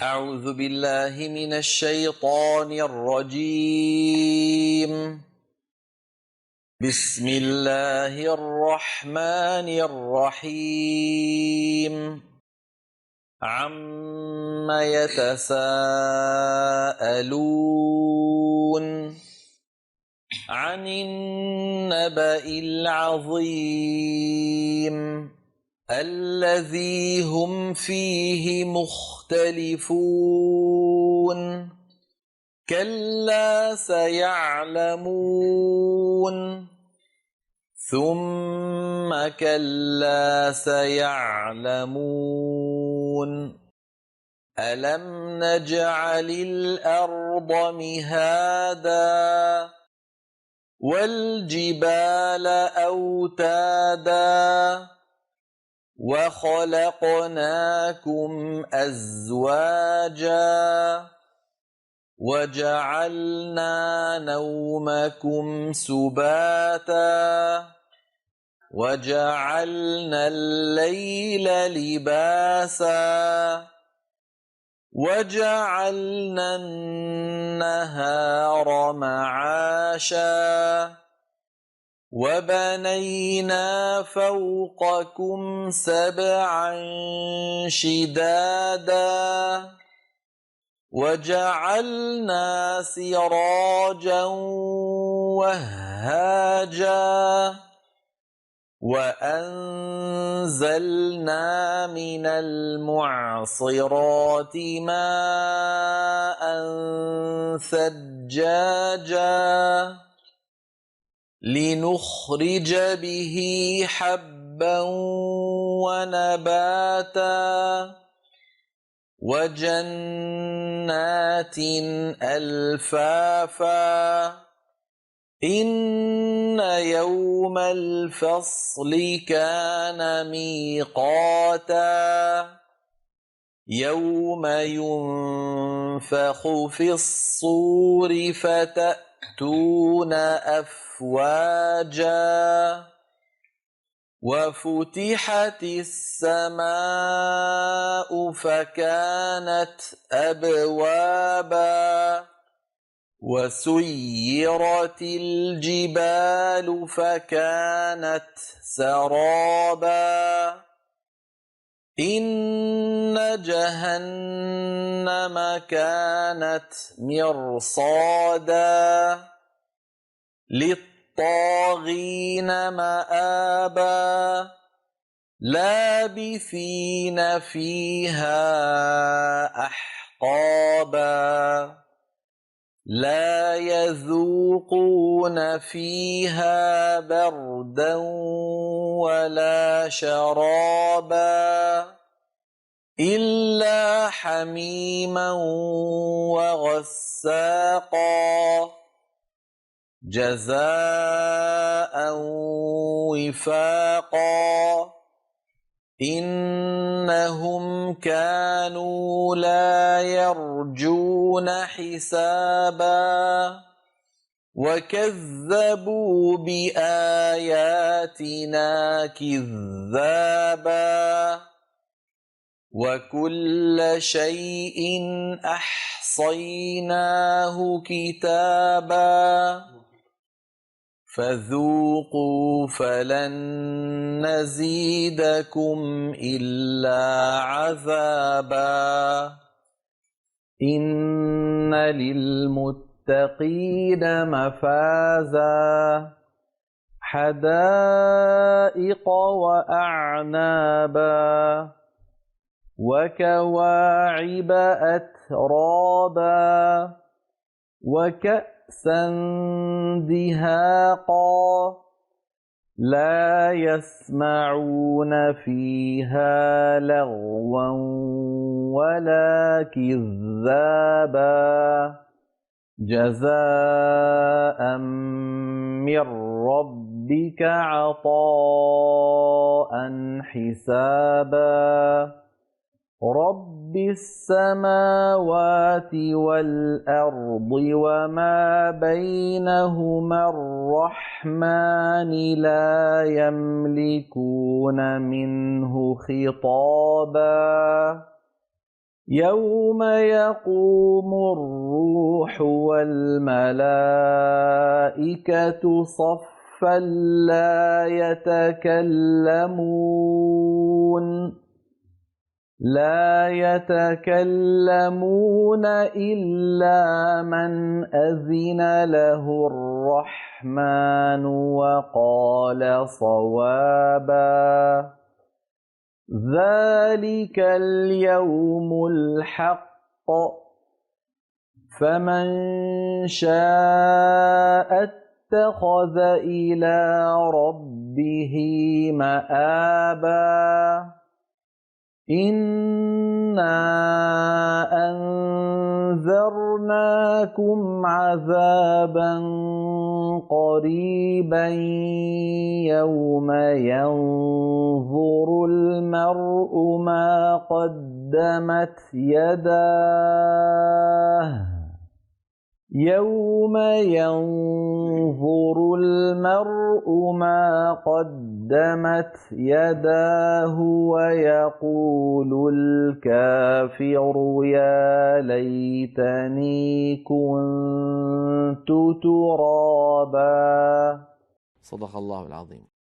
أعوذ بالله من الشيطان الرجيم. بسم الله الرحمن الرحيم. عم يتساءلون عن النبأ العظيم الذي هم فيه مختلفون كلا سيعلمون ثم كلا سيعلمون ألم نجعل الأرض مهادا والجبال أوتادا وخلقناكم أزواجا وجعلنا نومكم سباتا وجعلنا الليل لباسا وجعلنا النهار معاشا وبنينا فوقكم سبعا شدادا وجعلنا سراجا وهاجا وأنزلنا من المعصرات ماء ثجاجا لنخرج به حبا ونباتا وجنات ألفافا إن يوم الفصل كان ميقاتا يوم ينفخ في الصور فتأتون أفواجا وفتحت السماء فكانت أبوابا وسيرت الجبال فكانت سرابا إن جهنم كانت مرصادا للطاغين مآبا لابثين فيها أحقابا لا يذوقون فيها بردا ولا شرابا إلا حميما وغساقا جزاء وفاقا إنهم كانوا لا يرجون حسابا وكذبوا بآياتنا كذابا وكل شيء أحصيناه كتابا فذوقوا فلن نزيدكم إلا عذابا إن للمتقين مفازا حدائق وأعنابا وكواعب أترابا وكأسا دهاقا لا يسمعون فيها لغوا ولا كذابا جزاء من ربك عطاء حسابا رب السماوات والأرض وما بينهما الرحمن لا يملكون منه خطابا يوم يقوم الروح والملائكة صفا لا يتكلمون إلا من أذن له الرحمن وقال صوابا ذلك اليوم الحق فمن شاء اتخذ إلى ربه مآبا إنا أنذرناكم عذابا قريبا يوم ينظر المرء ما قدمت يداه ويقول الكافر يا ليتني كنت ترابا. صدق الله العظيم.